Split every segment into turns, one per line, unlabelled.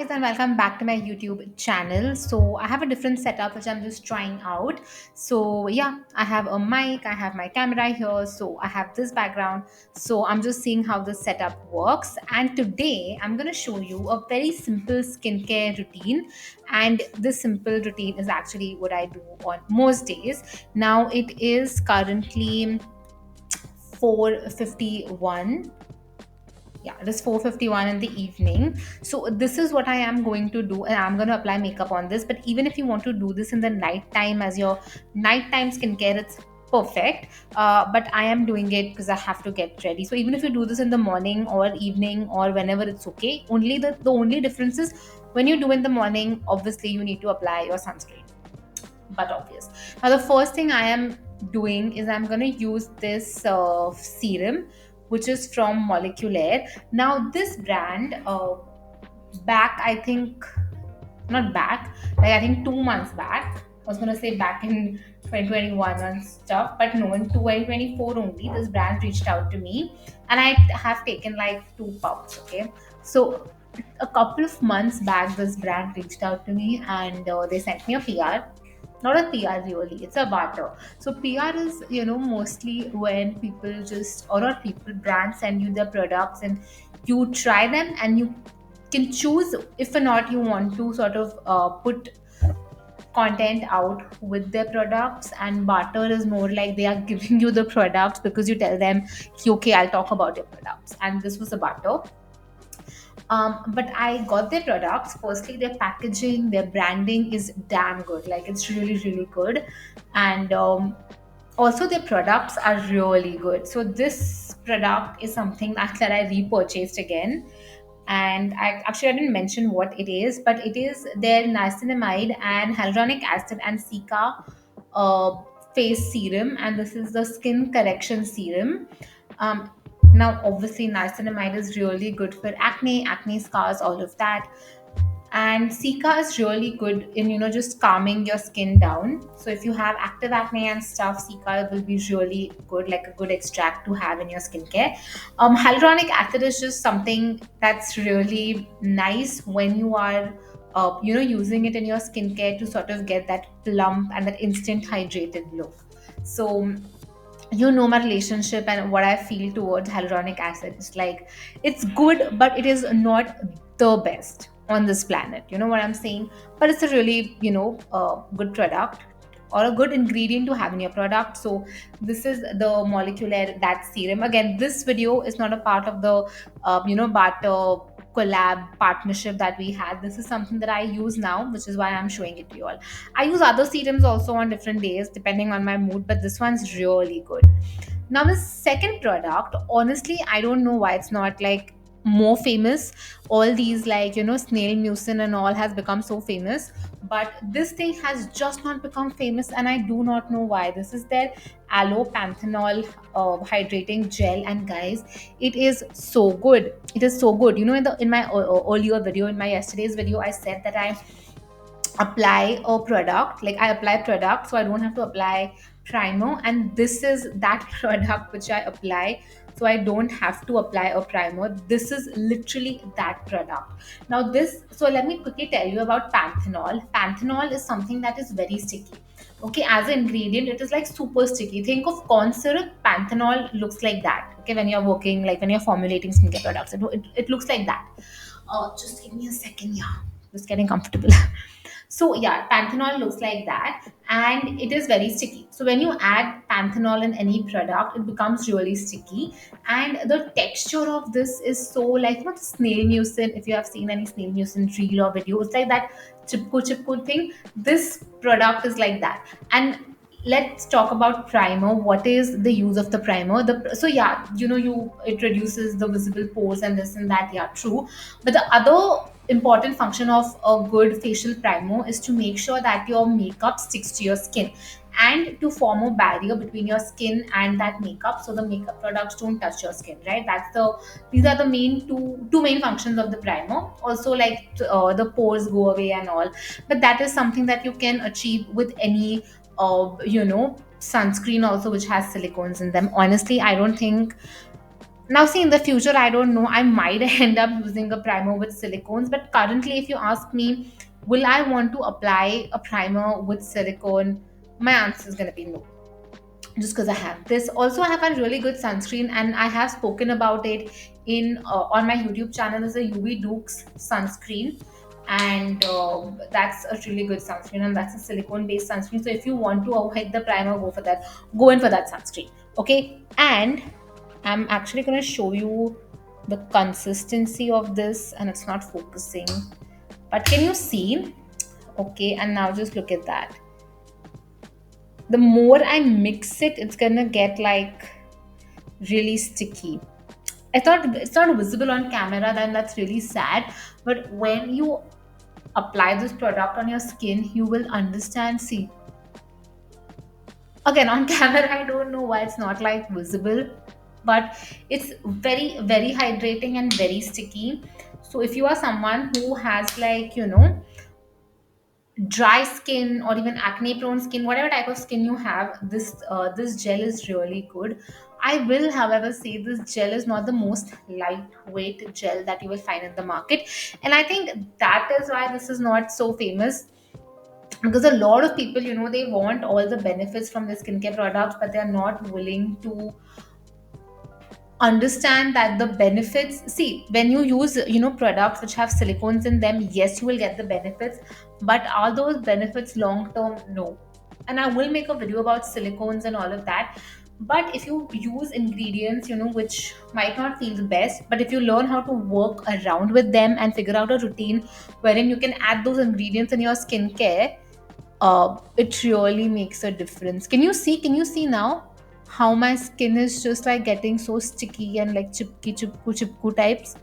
guys, and welcome back to my YouTube channel. So, I have a different setup which I'm just trying out. So, yeah, I have a mic, I have my camera here, so I have this background. So, I'm just seeing how this setup works. And today, I'm going to show you a very simple skincare routine. And this simple routine is actually what I do on most days. Now, it is currently 4:51. Yeah, it is 4:51 in the evening. So this is what I am going to do, and I'm going to apply makeup on this. But even if you want to do this in the night time as your nighttime skincare, it's perfect. But I am doing it because I have to get ready. So even if you do this in the morning or evening or whenever, it's okay. Only the only difference is when you do in the morning, obviously you need to apply your sunscreen, but obvious. Now, the first thing I am doing is I'm going to use this serum, which is from Moleculaire. Now, this brand, back, I think, not back, like I think 2 months back, I was going to say back in 2021 and stuff, but no, in 2024 only, this brand reached out to me and I have taken like two puffs, okay? So, a couple of months back, this brand reached out to me and they sent me a PR, not a PR really, it's a barter. So PR is, mostly when people just, or not people, brands send you their products and you try them and you can choose if or not you want to sort of put content out with their products. And barter is more like they are giving you the products because you tell them, okay, I'll talk about your products. And this was a barter. But I got their products. Firstly, their packaging, their branding is damn good. Like it's really, really good. And also their products are really good. So this product is something that I repurchased again. And I didn't mention what it is, but it is their niacinamide and hyaluronic acid and Cica uh, face serum, and this is the skin correction serum. Um, Now, obviously, niacinamide is really good for acne scars, all of that. And Cica is really good in just calming your skin down. So if you have active acne and stuff, Cica will be really good, like a good extract to have in your skincare. Hyaluronic acid is just something that's really nice when you are using it in your skincare to sort of get that plump and that instant hydrated look. So my relationship and what I feel towards hyaluronic acid is like it's good, but it is not the best on this planet. You know what I'm saying? But it's a really good product or a good ingredient to have in your product. So this is the molecular that serum. Again, this video is not a part of the barter collab partnership that we had. This is something that I use now, which is why I'm showing it to you all. I use other serums also on different days depending on my mood, but this one's really good. Now, the second product, honestly, I don't know why it's not like more famous. All these, like, snail mucin and all has become so famous, but this thing has just not become famous, and I do not know why. This is their aloe panthenol hydrating gel, and guys, it is so good. It is so good. In my earlier video, in my yesterday's video, I said that I apply a product, like I apply product so I don't have to apply primer, and this is that product which I apply so I don't have to apply a primer. This is literally that product. Now this, so let me quickly tell you about panthenol is something that is very sticky. Okay, as an ingredient it is like super sticky. Think of corn syrup. Panthenol looks like that. Okay, when you're working, like when you're formulating skincare products, it looks like that. Just give me a second. Yeah, just getting comfortable. So yeah, panthenol looks like that, and it is very sticky. So when you add panthenol in any product, it becomes really sticky, and the texture of this is so like not snail mucin. If you have seen any snail mucin reel or video, it's like that chipko thing. This product is like that. And let's talk about primer. What is the use of the primer? So yeah, it reduces the visible pores and this and that. Yeah, true. But the other important function of a good facial primer is to make sure that your makeup sticks to your skin and to form a barrier between your skin and that makeup, so the makeup products don't touch your skin, right? These are the main two main functions of the primer. Also, like the pores go away and all, but that is something that you can achieve with any sunscreen also which has silicones in them. Honestly, I don't think, Now see, in the future, I don't know, I might end up using a primer with silicones, but currently if you ask me, will I want to apply a primer with silicone, my answer is going to be no, just because I have this. Also, I have a really good sunscreen, and I have spoken about it in on my YouTube channel as a UV Dukes sunscreen, and that's a really good sunscreen, and that's a silicone based sunscreen. So if you want to avoid the primer, go for that. Go in for that sunscreen. Okay, and I'm actually going to show you the consistency of this, and it's not focusing, but can you see? Okay, and now just look at that. The more I mix it, it's gonna get like really sticky. I thought it's not visible on camera, then that's really sad. But when you apply this product on your skin, you will understand. See, again on camera, I don't know why it's not like visible, but it's very, very hydrating and very sticky. So if you are someone who has like, dry skin or even acne prone skin, whatever type of skin you have, this gel is really good. I will however say this gel is not the most lightweight gel that you will find in the market, and I think that is why this is not so famous, because a lot of people, they want all the benefits from the skincare products, but they are not willing to understand that the benefits. See, when you use, products which have silicones in them, yes, you will get the benefits, but are those benefits long term? No. And I will make a video about silicones and all of that. But if you use ingredients, which might not feel the best, but if you learn how to work around with them and figure out a routine wherein you can add those ingredients in your skincare, it really makes a difference. Can you see now how my skin is just like getting so sticky and like chipku types?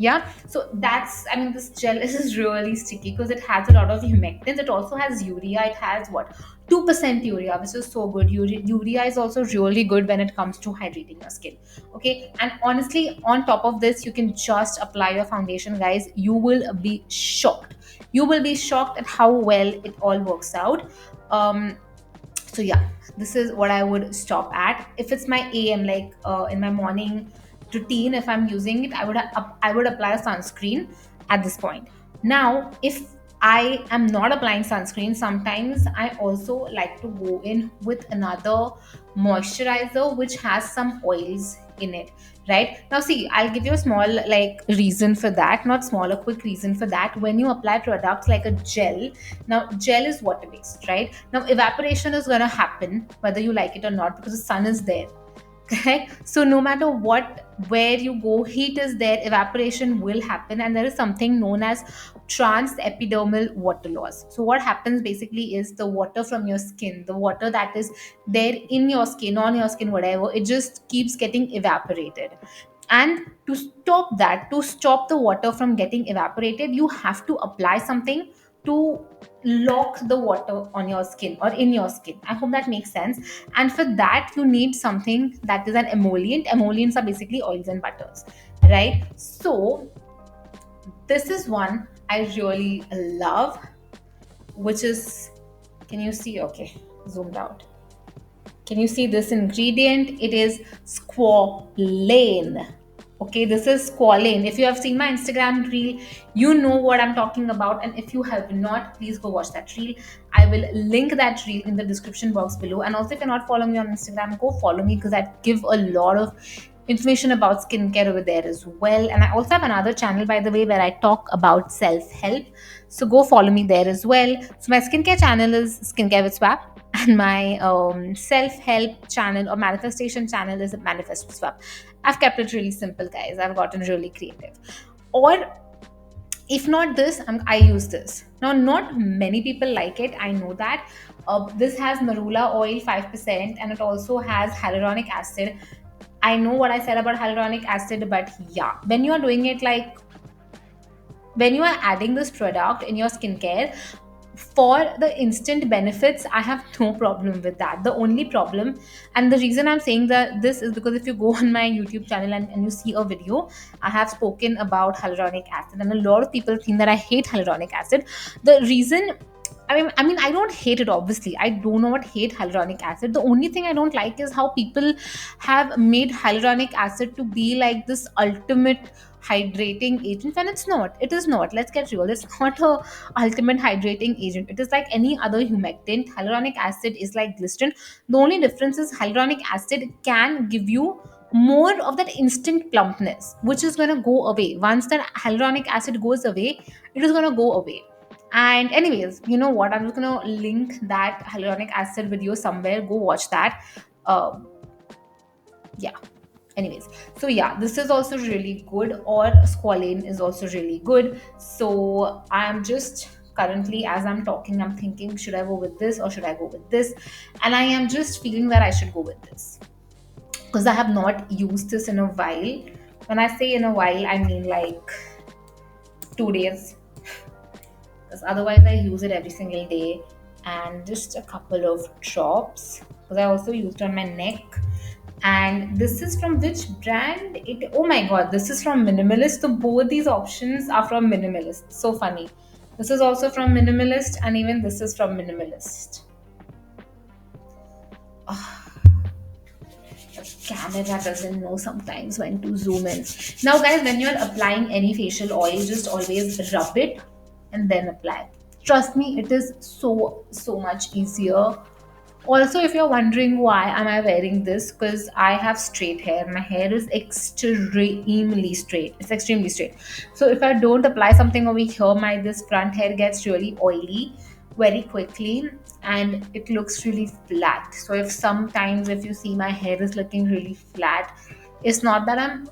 Yeah. So that's, I mean, this gel is really sticky because it has a lot of humectants. It also has urea. It has what, 2% urea, which is so good. Urea is also really good when it comes to hydrating your skin. Okay. And honestly, on top of this, you can just apply your foundation, guys. You will be shocked. You will be shocked at how well it all works out. So yeah, this is what I would stop at. If it's my am, like in my morning routine, if I'm using it, I would apply a sunscreen at this point. Now if I am not applying sunscreen, sometimes I also like to go in with another moisturizer which has some oils in it. Right now, see, I'll give you a small like reason for that, not small, a quick reason for that. When you apply products like a gel, now gel is water based, right? Now evaporation is going to happen whether you like it or not, because the sun is there. Correct. So no matter what, where you go, heat is there, evaporation will happen, and there is something known as transepidermal water loss. So what happens basically is the water from your skin, the water that is there in your skin, on your skin, whatever, it just keeps getting evaporated. And to stop that, to stop the water from getting evaporated, you have to apply something to lock the water on your skin or in your skin. I hope that makes sense. And for that, you need something that is an emollient. Emollients are basically oils and butters, right? So this is one I really love, which is, can you see? Okay, zoomed out. Can you see this ingredient? It is squalane. Okay, this is squalane. If you have seen my Instagram reel, you know what I'm talking about. And if you have not, please go watch that reel. I will link that reel in the description box below. And also, if you're not following me on Instagram, go follow me, because I give a lot of information about skincare over there as well. And I also have another channel, by the way, where I talk about self-help. So go follow me there as well. So my skincare channel is Skincare with Swap, and my self-help channel or manifestation channel is Manifest with Swap. I've kept it really simple, guys. I've gotten really creative. Or if not this, I use this. Now, not many people like it. I know that. This has marula oil 5%, and it also has hyaluronic acid. I know what I said about hyaluronic acid, but yeah, when you are doing it, like when you are adding this product in your skincare for the instant benefits, I have no problem with that. The only problem, and the reason I'm saying that this is because if you go on my YouTube channel and you see a video, I have spoken about hyaluronic acid, and a lot of people think that I hate hyaluronic acid. The reason I mean, I don't hate it. Obviously, I do not hate hyaluronic acid. The only thing I don't like is how people have made hyaluronic acid to be like this ultimate hydrating agent, when it's not. It is not. Let's get real. It's not a ultimate hydrating agent. It is like any other humectant. Hyaluronic acid is like glycerin. The only difference is hyaluronic acid can give you more of that instant plumpness, which is gonna go away once that hyaluronic acid goes away. It is gonna go away. And anyways, you know what? I'm just gonna link that hyaluronic acid video somewhere. Go watch that. Um, yeah. Anyways, so yeah, this is also really good. Or squalane is also really good. So I'm just currently, as I'm talking, I'm thinking, should I go with this or should I go with this? And I am just feeling that I should go with this because I have not used this in a while. When I say in a while, I mean like 2 days, because otherwise I use it every single day. And just a couple of drops because I also used on my neck. And this is from which brand? It, oh my god, this is from Minimalist. So both these options are from Minimalist. So funny. This is also from Minimalist, and even this is from Minimalist. The camera doesn't know sometimes when to zoom in. Now, guys, when you're applying any facial oil, just always rub it and then apply. Trust me, it is so much easier. Also, if you're wondering why am I wearing this, because I have straight hair. My hair is extremely straight. It's extremely straight. So if I don't apply something over here, my this front hair gets really oily very quickly and it looks really flat. So if sometimes if you see my hair is looking really flat, it's not that I'm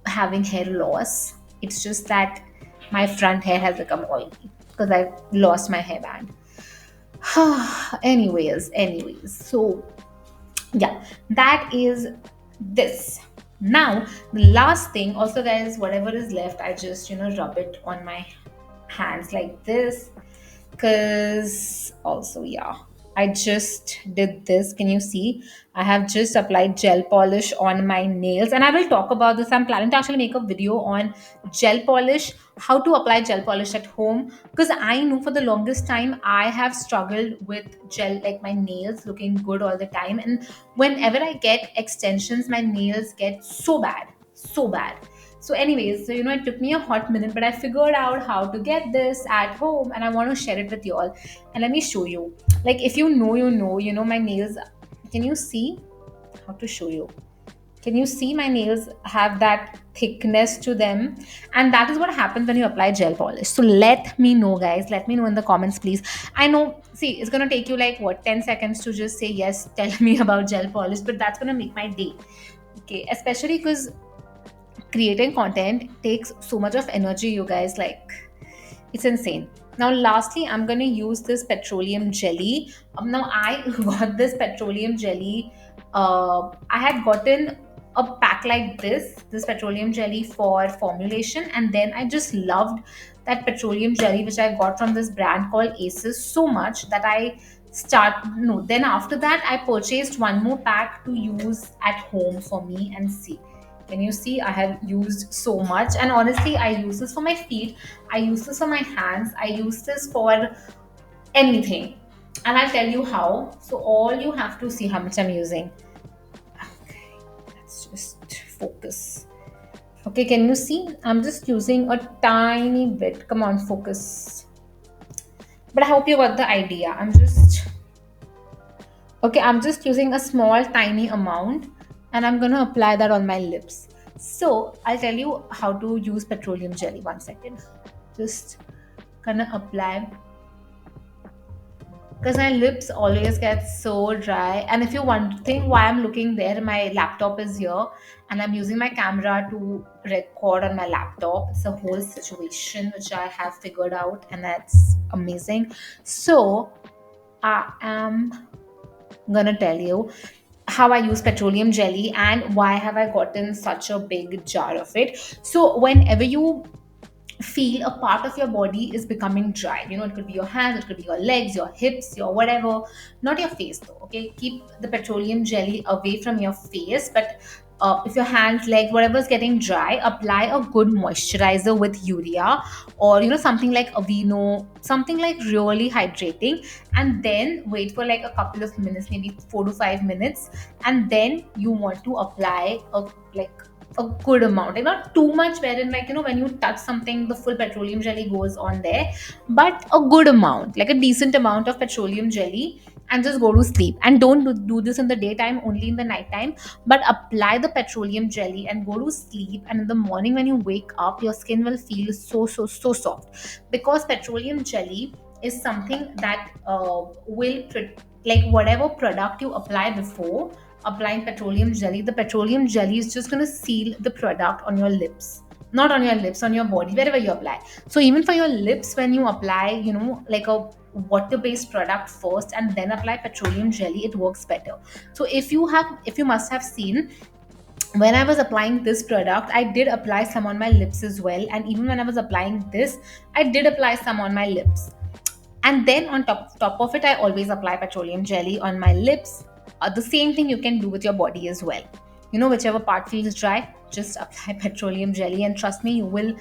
having hair loss. It's just that my front hair has become oily because I've lost my hairband. anyways, so yeah, that is this. Now the last thing, also guys, whatever is left, I just rub it on my hands like this, because also, yeah, I just did this. Can you see? I have just applied gel polish on my nails, and I will talk about this. I'm planning to actually make a video on gel polish, how to apply gel polish at home, because I know for the longest time I have struggled with gel, like my nails looking good all the time, and whenever I get extensions, my nails get so bad, so bad. So, anyways, so it took me a hot minute, but I figured out how to get this at home, and I want to share it with you all. And let me show you. Like, if you know, my nails. Can you see how to show you? Can you see my nails have that thickness to them? And that is what happens when you apply gel polish. So let me know, guys. Let me know in the comments, please. I know, see, it's gonna take you like what, 10 seconds to just say yes, tell me about gel polish, but that's gonna make my day. Okay, especially because creating content takes so much of energy, you guys. Like, it's insane. Now lastly, I'm going to use this petroleum jelly. Now I got this petroleum jelly. I had gotten a pack like this petroleum jelly for formulation, and then I just loved that petroleum jelly which I got from this brand called Aces so much that I start no then after that I purchased one more pack to use at home for me. And see, can you see? I have used so much, and honestly, I use this for my feet, I use this for my hands, I use this for anything. And I'll tell you how. So, all you have to see how much I'm using. Okay, let's just focus. Okay, can you see? I'm just using a tiny bit. Come on, focus. But I hope you got the idea. I'm just using a small, tiny amount, and I'm gonna apply that on my lips. So I'll tell you how to use petroleum jelly. 1 second. Just gonna apply, because my lips always get so dry. And if you want to think why I'm looking there, my laptop is here, and I'm using my camera to record on my laptop. It's a whole situation which I have figured out, and that's amazing. So I am gonna tell you how I use petroleum jelly and why have I gotten such a big jar of it. So whenever you feel a part of your body is becoming dry, it could be your hands, it could be your legs, your hips, your whatever, not your face though. Okay, keep the petroleum jelly away from your face, but if your hands, leg, whatever's getting dry, apply a good moisturizer with urea, or something like Aveeno, something like really hydrating, and then wait for like a couple of minutes, maybe 4 to 5 minutes, and then you want to apply a good amount, like not too much, wherein like when you touch something the full petroleum jelly goes on there, but a good amount, like a decent amount of petroleum jelly, and just go to sleep. And don't do this in the daytime, only in the nighttime, but apply the petroleum jelly and go to sleep. And in the morning when you wake up, your skin will feel so soft, because petroleum jelly is something that like whatever product you apply before applying petroleum jelly, the petroleum jelly is just going to seal the product on your lips, not on your lips, on your body, wherever you apply. So even for your lips, when you apply like a water based product first and then apply petroleum jelly, it works better. So if you must have seen, when I was applying this product, I did apply some on my lips as well, and even when I was applying this, I did apply some on my lips. And then on top of it, I always apply petroleum jelly on my lips. The same thing you can do with your body as well. Whichever part feels dry, just apply petroleum jelly, and trust me, you will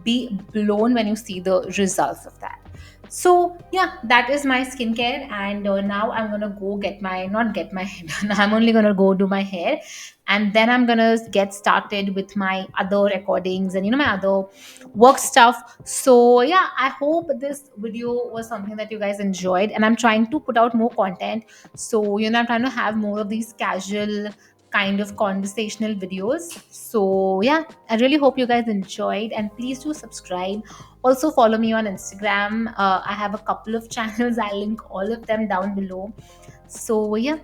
be blown when you see the results of that. So yeah, that is my skincare, and now I'm gonna go get my not get my hair done. I'm only gonna go do my hair, and then I'm gonna get started with my other recordings and my other work stuff. So yeah, I hope this video was something that you guys enjoyed, and I'm trying to put out more content. So I'm trying to have more of these casual kind of conversational videos. So yeah, I really hope you guys enjoyed, and please do subscribe. Also follow me on Instagram. I have a couple of channels. I'll link all of them down below. So yeah,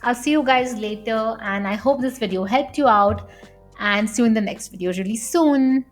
I'll see you guys later, and I hope this video helped you out, and see you in the next video really soon.